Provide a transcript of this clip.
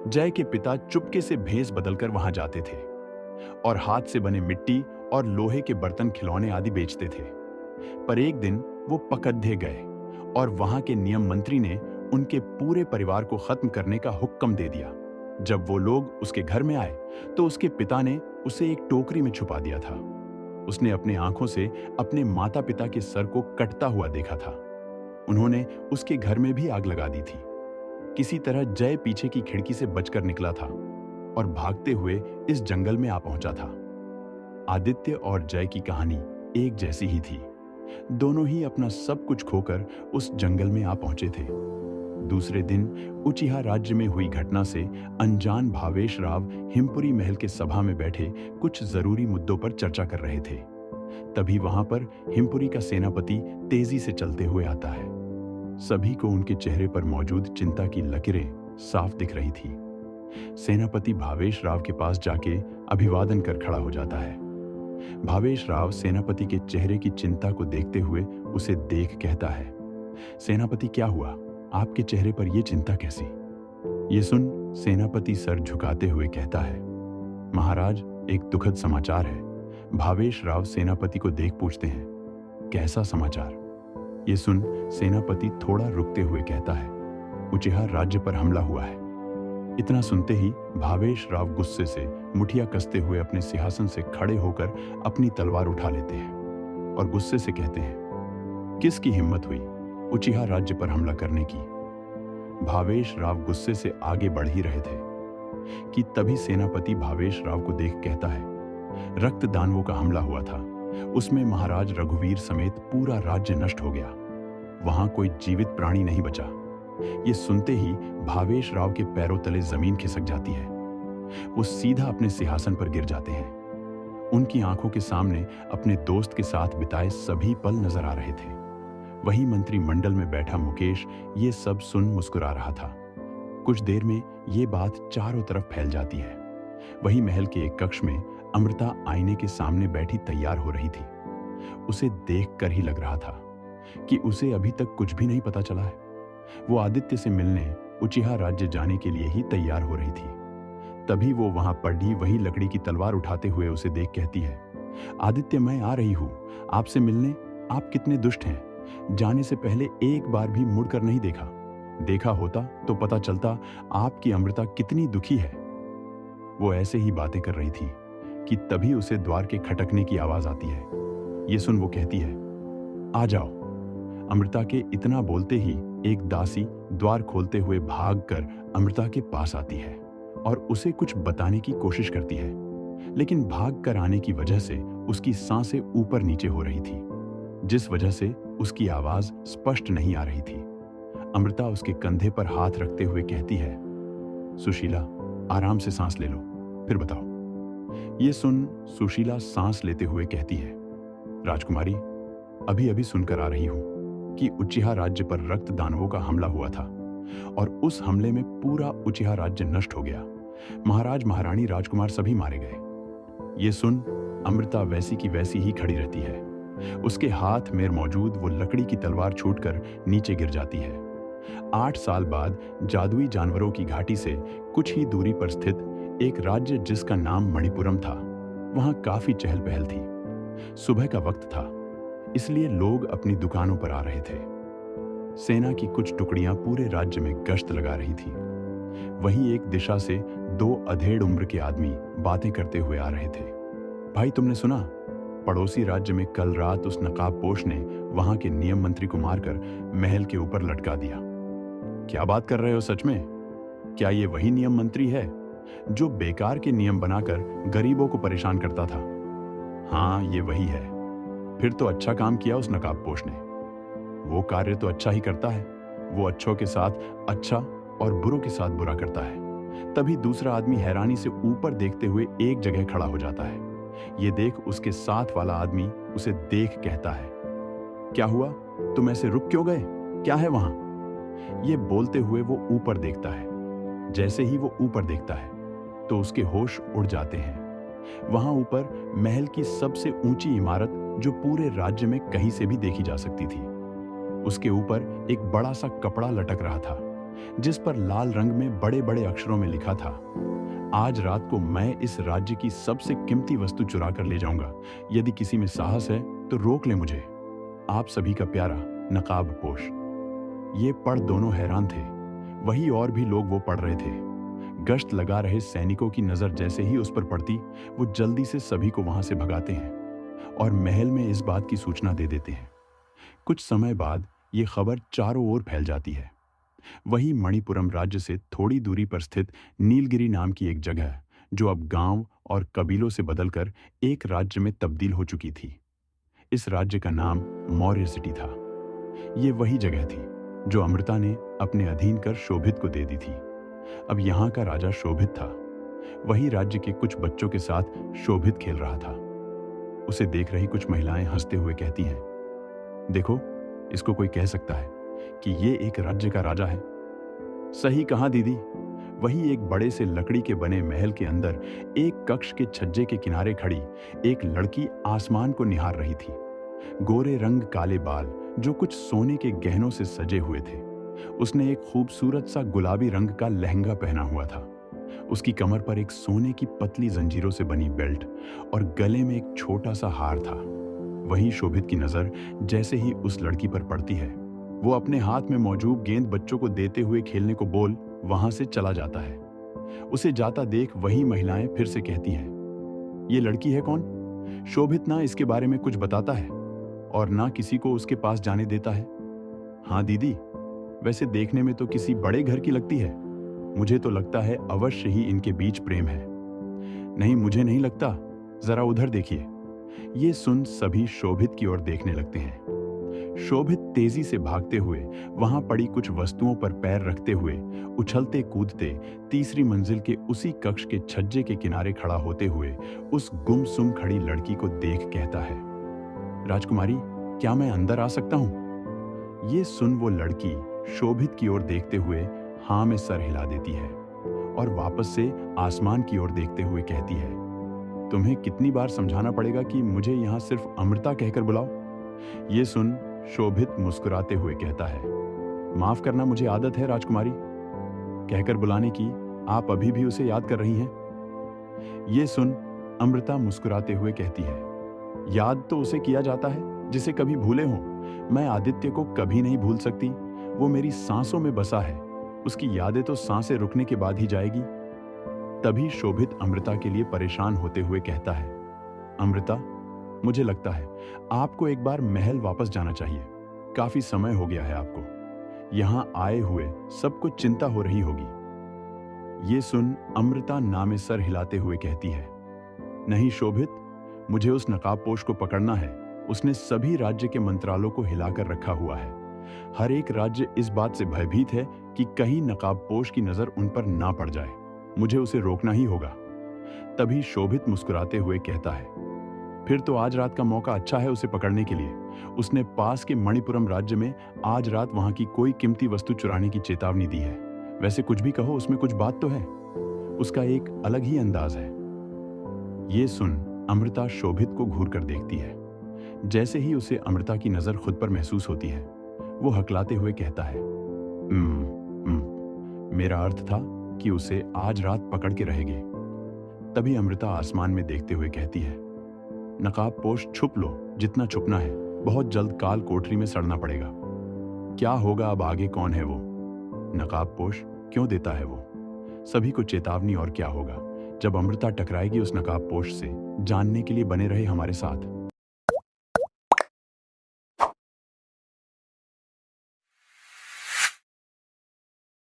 जय के पिता चुपके से भेस बदलकर वहां जाते थे और हाथ से बने मिट्टी और लोहे के बर्तन खिलौने आदि बेचते थे। पर एक दिन वो पकड्ढे गए और वहां के नियम मंत्री ने उनके पूरे परिवार को खत्म करने का हुक्म दे दिया। जब वो लोग उसके घर में आए तो उसके पिता ने उसे एक टोकरी में छुपा दिया था। उसने अपने आंखों से अपने माता पिता के सर को कटता हुआ देखा था। उन्होंने उसके घर में भी आग लगा दी थी। किसी तरह जय पीछे की खिड़की से बचकर निकला था और भागते हुए इस जंगल में आ पहुंचा था। आदित्य और जय की कहानी एक जैसी ही थी। दोनों ही अपना सब कुछ खोकर उस जंगल में आ पहुंचे थे। दूसरे दिन उचिहा राज्य में हुई घटना से अनजान भावेश राव हिमपुरी महल के सभा में बैठे कुछ जरूरी मुद्दों पर चर्चा कर रहे थे। तभी वहां पर हिमपुरी का सेनापति तेजी से चलते हुए आता है। सभी को उनके चेहरे पर मौजूद चिंता की लकीरें साफ दिख रही थी। सेनापति भावेश राव के पास जाके अभिवादन कर खड़ा हो जाता है। भावेश राव सेनापति के चेहरे की चिंता को देखते हुए उसे देख कहता है, सेनापति क्या हुआ? आपके चेहरे पर यह चिंता कैसी? ये सुन सेनापति सर झुकाते हुए कहता है, महाराज एक दुखद समाचार है। भावेश राव सेनापति को देख पूछते हैं, कैसा समाचार? ये सुन सेनापति थोड़ा रुकते हुए कहता है, उचिहा राज्य पर हमला हुआ है। इतना सुनते ही भावेश राव गुस्से से मुठिया कसते हुए अपने सिंहासन से खड़े होकर अपनी तलवार उठा लेते हैं और गुस्से से कहते हैं, किसकी हिम्मत हुई उचिहा राज्य पर हमला करने की? भावेश राव गुस्से से आगे बढ़ ही रहे थे कि तभी सेनापति भावेश राव को देख कहता है, रक्त दानवों का हमला हुआ था। उसमें महाराज रघुवीर समेत पूरा राज्य नष्ट हो गया। वहां कोई जीवित प्राणी नहीं बचा। ये सुनते ही भावेश राव के पैरों तले जमीन खिसक जाती है। वो सीधा अपने सिंहासन पर गिर जाते हैं। उनकी आंखों के सामने अपने दोस्त के साथ बिताए सभी पल नजर आ रहे थे। वहीं मंत्रिमंडल में बैठा मुकेश ये सब सुन मुस्कुरा रहा था। कुछ देर में ये बात चारों तरफ फैल जाती है। वहीं महल के एक कक्ष में अमृता आईने के सामने बैठी तैयार हो रही थी। उसे देखकर ही लग रहा था कि उसे अभी तक कुछ भी नहीं पता चला है। वो आदित्य से मिलने उचिहा राज्य जाने के लिए ही तैयार हो रही थी। तभी वो वहां पड़ी वही लकड़ी की तलवार उठाते हुए उसे देख कहती है, आदित्य मैं आ रही हूं आपसे मिलने। आप कितने दुष्ट हैं, जाने से पहले एक बार भी मुड़कर नहीं देखा। देखा होता तो पता चलता आपकी अमृता कितनी दुखी है। वो ऐसे ही बातें कर रही थी कि तभी उसे द्वार के खटकने की आवाज आती है। ये सुन वो कहती है, आ जाओ। अमृता के इतना बोलते ही एक दासी द्वार खोलते हुए भागकर अमृता के पास आती है और उसे कुछ बताने की कोशिश करती है, लेकिन भाग कर आने की वजह से उसकी सांसें ऊपर नीचे हो रही थी, जिस वजह से उसकी आवाज स्पष्ट नहीं आ रही थी। अमृता उसके कंधे पर हाथ रखते हुए कहती है, सुशीला आराम से सांस ले लो, फिर बताओ। ये सुन सुशीला सांस लेते हुए कहती है, राजकुमारी अभी अभी सुनकर आ रही हूं कि उचिहा राज्य पर रक्त दानवों का हमला हुआ था और उस हमले में पूरा उचिहा राज्य नष्ट हो गया। महाराज महारानी राजकुमार सभी मारे गए। ये सुन अमृता वैसी की वैसी ही खड़ी रहती है। उसके हाथ में मौजूद वो लकड़ी की तलवार छूटकर नीचे गिर जाती है। 8 साल बाद जादुई जानवरों की घाटी से कुछ ही दूरी पर स्थित एक राज्य जिसका नाम मणिपुरम था, वहां काफी चहल पहल थी। सुबह का वक्त था, इसलिए लोग अपनी दुकानों पर आ रहे थे। सेना की कुछ टुकड़ियां पूरे राज्य में गश्त लगा रही थी। वहीं एक दिशा से 2 अधेड़ उम्र के आदमी बातें करते हुए आ रहे थे। भाई तुमने सुना, पड़ोसी राज्य में कल रात उस नकाबपोश ने वहां के नियम मंत्री को मारकर महल के ऊपर लटका दिया। क्या बात कर रहे हो, सच में? क्या ये वही नियम मंत्री है जो बेकार के नियम बनाकर गरीबों को परेशान करता था? हाँ, ये वही है। फिर तो अच्छा काम किया उस नकाबपोश ने। वो कार्य तो अच्छा ही करता है। वो अच्छों के साथ अच्छा और बुरों के साथ बुरा करता है। तभी दूसरा आदमी हैरानी से ऊपर देखते हुए एक जगह खड़ा हो जाता है। ये देख उसके साथ वाला आदमी उसे देख कहता है, क्या हुआ, तुम ऐसे रुक क्यों गए? क्या है वहां? ये बोलते हुए वो ऊपर देखता है। जैसे ही वो ऊपर देखता है तो उसके होश उड़ जाते हैं। वहां ऊपर महल की सबसे ऊंची इमारत जो पूरे राज्य में कहीं से भी देखी जा सकती थी। उसके ऊपर एक बड़ा सा कपड़ा लटक रहा था जिस पर लाल रंग में बड़े बड़े अक्षरों में लिखा था, आज रात को मैं इस राज्य की सबसे कीमती वस्तु चुरा कर ले जाऊंगा। यदि किसी में साहस है तो रोक ले मुझे। आप सभी का प्यारा नकाब पोश। ये पढ़ दोनों हैरान थे। वही और भी लोग वो पढ़ रहे थे। गश्त लगा रहे सैनिकों की नजर जैसे ही उस पर पड़ती, वो जल्दी से सभी को वहां से भगाते हैं और महल में इस बात की सूचना दे देते हैं। कुछ समय बाद ये खबर चारों ओर फैल जाती है। वही मणिपुरम राज्य से थोड़ी दूरी पर स्थित नीलगिरी नाम की एक जगह, जो अब गांव और कबीलों से बदलकर एक राज्य में तब्दील हो चुकी थी। इस राज्य का नाम मौर्य सिटी था। ये वही जगह थी जो अमृता ने अपने अधीन कर शोभित को दे दी थी। अब यहाँ का राजा शोभित था। वही राज्य के कुछ बच्चों के साथ शोभित खेल रहा था। उसे देख रही कुछ महिलाएं हंसते हुए कहती हैं, देखो, इसको कोई कह सकता है कि ये एक राज्य का राजा है। सही कहा दीदी। वही एक बड़े से लकड़ी के बने महल के अंदर एक कक्ष के छज्जे के किनारे खड़ी एक लड़की आसमान को निहार रही थी। गोरे रंग काले बाल जो कुछ सोने के गहनों से सजे हुए थे। उसने एक खूबसूरत सा गुलाबी रंग का लहंगा पहना हुआ था। उसकी कमर पर एक सोने की पतली जंजीरों से बनी बेल्ट और गले में एक छोटा सा हार था। वही शोभित की नजर जैसे ही उस लड़की पर पड़ती है, वो अपने हाथ में मौजूद गेंद बच्चों को देते हुए खेलने को बोल वहां से चला जाता है। उसे जाता देख वही महिलाएं फिर से कहती हैं, ये लड़की है कौन? शोभित ना इसके बारे में कुछ बताता है और ना किसी को उसके पास जाने देता है। हाँ दीदी, वैसे देखने में तो किसी बड़े घर की लगती है। मुझे तो लगता है अवश्य ही इनके बीच प्रेम है। नहीं, मुझे नहीं लगता, जरा उधर देखिए। ये सुन सभी शोभित की ओर देखने लगते हैं। शोभित तेजी से भागते हुए वहां पड़ी कुछ वस्तुओं पर पैर रखते हुए उछलते कूदते तीसरी मंजिल के उसी कक्ष के छज्जे के किनारे खड़ा होते हुए उस गुमसुम खड़ी लड़की को देख कहता है, राजकुमारी, क्या मैं अंदर आ सकता हूं? ये सुन वो लड़की शोभित की ओर देखते हुए हाँ में सर हिला देती है और वापस से आसमान की ओर देखते हुए कहती है, तुम्हें कितनी बार समझाना पड़ेगा कि मुझे यहाँ सिर्फ अमृता कहकर बुलाओ? ये सुन शोभित मुस्कुराते हुए कहता है, माफ करना, मुझे आदत है राजकुमारी। कहकर बुलाने की आप अभी भी उसे याद कर रही हैं? ये सुन अमृता मुस्कुराते हुए कहती है, याद तो उसे किया जाता है जिसे कभी भूले हों। मैं आदित्य को कभी नहीं भूल सकती। वो मेरी सांसों में बसा है। उसकी यादें तो सांसें रुकने के बाद ही जाएगी। तभी शोभित अमृता के लिए परेशान होते हुए कहता है, अमृता, मुझे लगता है आपको एक बार महल वापस जाना चाहिए। काफी समय हो गया है आपको। यहां आए हुए सबको चिंता हो रही होगी। ये सुन अमृता नामे सर हिलाते हुए कहती है, नहीं शोभित, मुझे उस नकाबपोश को पकड़ना है। उसने सभी राज्य के मंत्रालयों को हिलाकर रखा हुआ है। हर एक राज्य इस बात से भयभीत है कि कहीं नकाबपोश की नजर उन पर ना पड़ जाए। मुझे उसे रोकना ही होगा। तभी शोभित मुस्कुराते हुए कहता है, फिर तो आज रात का मौका अच्छा है उसे पकड़ने के लिए। उसने पास के मणिपुरम राज्य में आज रात वहां की कोई कीमती वस्तु चुराने की चेतावनी दी है। वैसे कुछ भी कहो, उसमें कुछ बात तो है। उसका एक अलग ही अंदाज है। ये सुन अमृता शोभित को घूर कर देखती है। जैसे ही उसे अमृता की नजर खुद पर महसूस होती है, वो हकलाते हुए कहता है, मेरा अर्थ था कि उसे आज रात पकड़ के रहेगे। तभी अमृता आसमान में देखते हुए कहती है, नकाबपोश, छुप लो जितना छुपना है। बहुत जल्द काल कोठरी में सड़ना पड़ेगा। क्या होगा अब आगे? कौन है वो नकाबपोश? क्यों देता है वो सभी को चेतावनी? और क्या होगा जब अमृता टकराएगी उस नकाबपोश से? जानने के लिए बने रहे हमारे साथ।